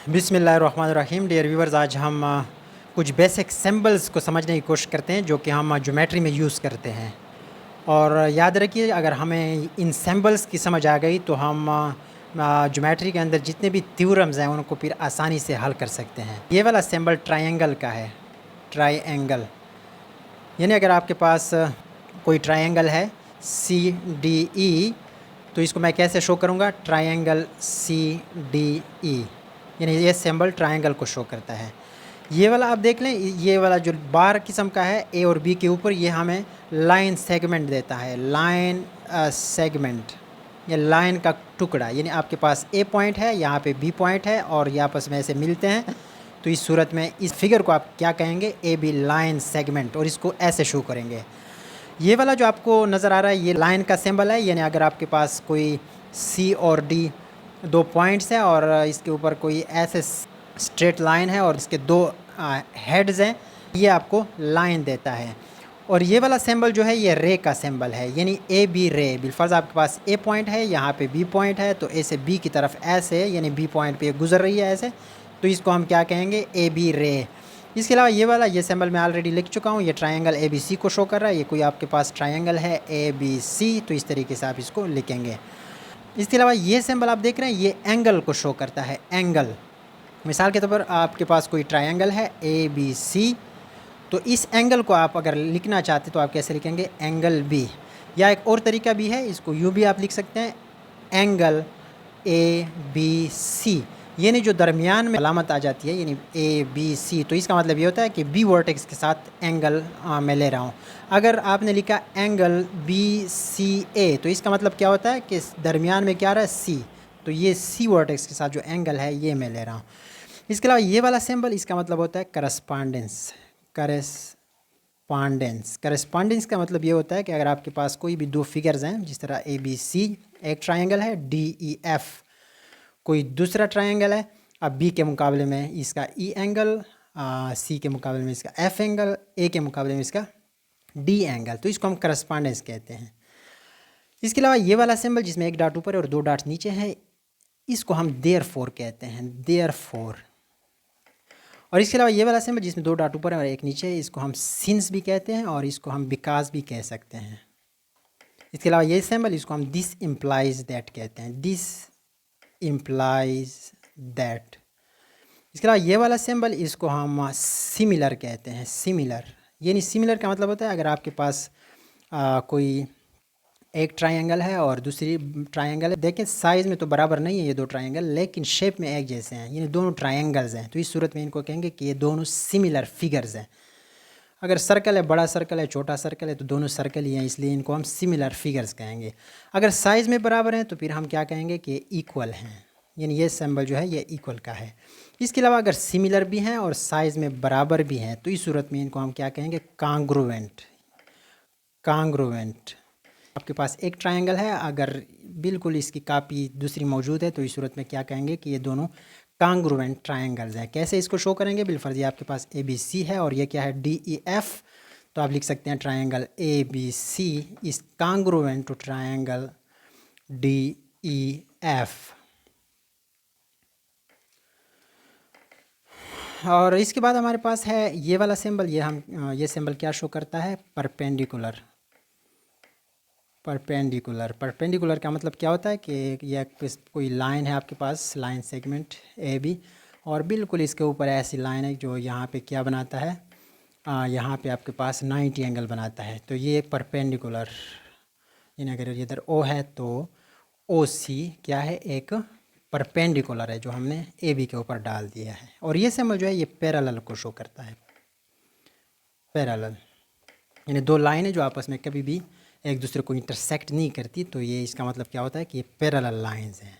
बिस्मिल्लाहिर्रहमानिर्रहीम। Dear viewers, आज हम कुछ बेसिक सिंबल्स को समझने की कोशिश करते हैं जो कि हम ज्योमेट्री में यूज़ करते हैं। और याद रखिए, अगर हमें इन सिंबल्स की समझ आ गई तो हम ज्योमेट्री के अंदर जितने भी थ्योरम्स हैं उनको फिर आसानी से हल कर सकते हैं। ये वाला सिंबल ट्रायंगल का है, ट्रायंगल। यानी अगर आपके पास कोई ट्रायंगल है CDE, तो इसको मैं कैसे शो करूँगा? ट्रायंगल CDE, यानी ये सिंबल ट्रायंगल को शो करता है। ये वाला आप देख लें, ये वाला जो बार किस्म का है A और B के ऊपर, ये हमें लाइन सेगमेंट देता है। लाइन सेगमेंट या लाइन का टुकड़ा, यानी आपके पास A पॉइंट है, यहाँ पे B पॉइंट है और ये आपस में ऐसे मिलते हैं। तो इस सूरत में इस फिगर को आप क्या कहेंगे? AB लाइन सेगमेंट, और इसको ऐसे शो करेंगे। ये वाला जो आपको नज़र आ रहा है ये लाइन का सिंबल है। यानी अगर आपके पास कोई C और D दो पॉइंट्स हैं और इसके ऊपर कोई ऐसे स्ट्रेट लाइन है और इसके दो हेड्स हैं, ये आपको लाइन देता है। और ये वाला सिंबल जो है ये रे का सिंबल है, यानी AB रे। बिलफर्ज आपके पास A पॉइंट है, यहाँ पे B पॉइंट है, तो A से B की तरफ ऐसे, यानी B पॉइंट पे गुजर रही है ऐसे, तो इसको हम क्या कहेंगे? AB रे। इसके अलावा ये वाला, ये सिंबल मैं ऑलरेडी लिख चुका हूँ, ये ट्रायंगल ABC को शो कर रहा है। ये कोई आपके पास ट्रायंगल है ABC, तो इस तरीके से आप इसको लिखेंगे। इसके अलावा ये सिंबल आप देख रहे हैं, ये एंगल को शो करता है, एंगल। मिसाल के तौर पर आपके पास कोई ट्रायंगल है ABC, तो इस एंगल को आप अगर लिखना चाहते तो आप कैसे लिखेंगे? Angle B। या एक और तरीका भी है, इसको यूँ भी आप लिख सकते हैं, एंगल ABC। यानी जो दरमियान में अलामत आ जाती है, यानी ABC, तो इसका मतलब ये होता है कि B वर्टेक्स के साथ एंगल मैं ले रहा हूँ। अगर आपने लिखा एंगल BCA, तो इसका मतलब क्या होता है कि दरमियान में क्या आ रहा है? C, तो ये C वर्टेक्स के साथ जो एंगल है ये मैं ले रहा हूँ। इसके अलावा ये वाला सिंबल, इसका मतलब होता है करस्पॉन्डेंस। करस्पॉन्डेंस का मतलब ये होता है कि अगर आपके पास कोई भी दो फिगर्स हैं, जिस तरह ABC एक ट्रायंगल है, DEF कोई दूसरा ट्रायंगल है, अब B के मुकाबले में इसका E एंगल, C के मुकाबले में इसका F एंगल, A के मुकाबले में इसका D एंगल, तो इसको हम करस्पॉन्डेंस कहते हैं। इसके अलावा ये वाला सिंबल जिसमें एक डॉट ऊपर है और दो डॉट्स नीचे हैं, इसको हम देयरफॉर कहते हैं, देयरफॉर। और इसके अलावा ये वाला सिंबल जिसमें दो डॉट ऊपर है और एक नीचे है, इसको हम सिंस भी कहते हैं और इसको हम बिकॉज भी कह सकते हैं। इसके अलावा ये सिंबल, इसको हम दिस इम्प्लाइज दैट कहते हैं, दिस इम्प्लाइज दैट। इसके अलावा ये वाला सिंबल, इसको हम सिमिलर कहते हैं, सिमिलर। यानी सिमिलर का मतलब होता है अगर आपके पास कोई एक ट्रायंगल है और दूसरी ट्रायंगल है, देखें साइज़ में तो बराबर नहीं है ये दो ट्रायंगल, लेकिन शेप में एक जैसे हैं, यानी दोनों ट्रायंगल्स हैं, तो इस सूरत में इनको कहेंगे कि ये दोनों सिमिलर फिगर्स हैं। अगर सर्कल है, बड़ा सर्कल है, छोटा सर्कल है, तो दोनों सर्कल ही हैं, इसलिए इनको हम सिमिलर फिगर्स कहेंगे। अगर साइज़ में बराबर हैं तो फिर हम क्या कहेंगे कि इक्वल हैं, यानी ये सिंबल जो है ये इक्वल का है। इसके अलावा अगर सिमिलर भी हैं और साइज़ में बराबर भी हैं, तो इस सूरत में इनको हम क्या कहेंगे? कांग्रुवेंट। कांग्रुवेंट। आपके पास एक ट्रायंगल है, अगर बिल्कुल इसकी कापी दूसरी मौजूद है, तो इस सूरत में क्या कहेंगे कि ये दोनों कांग्रुवेंट ट्रायंगल्स हैं। कैसे इसको शो करेंगे? बिलफर्ज ये आपके पास ABC है और ये क्या है? DEF, तो आप लिख सकते हैं triangle ABC is congruent to triangle DEF। और इसके बाद हमारे पास है ये वाला सिंबल, ये सिंबल क्या शो करता है? परपेंडिकुलर। परपेंडिकुलर का मतलब क्या होता है कि यह कोई लाइन है आपके पास, लाइन सेगमेंट AB, और बिल्कुल इसके ऊपर ऐसी लाइन है जो यहाँ पे क्या बनाता है? यहाँ पे आपके पास 90 एंगल बनाता है, तो ये परपेंडिकुलर। यानी अगर इधर O है तो OC क्या है? एक परपेंडिकुलर है जो हमने AB के ऊपर डाल दिया है। और ये सिंबल जो है ये पैरेलल को शो करता है, पैरेलल। यानी दो लाइन है जो आपस में कभी भी एक दूसरे को इंटरसेक्ट नहीं करती, तो ये इसका मतलब क्या होता है कि ये पैरेलल लाइंस हैं।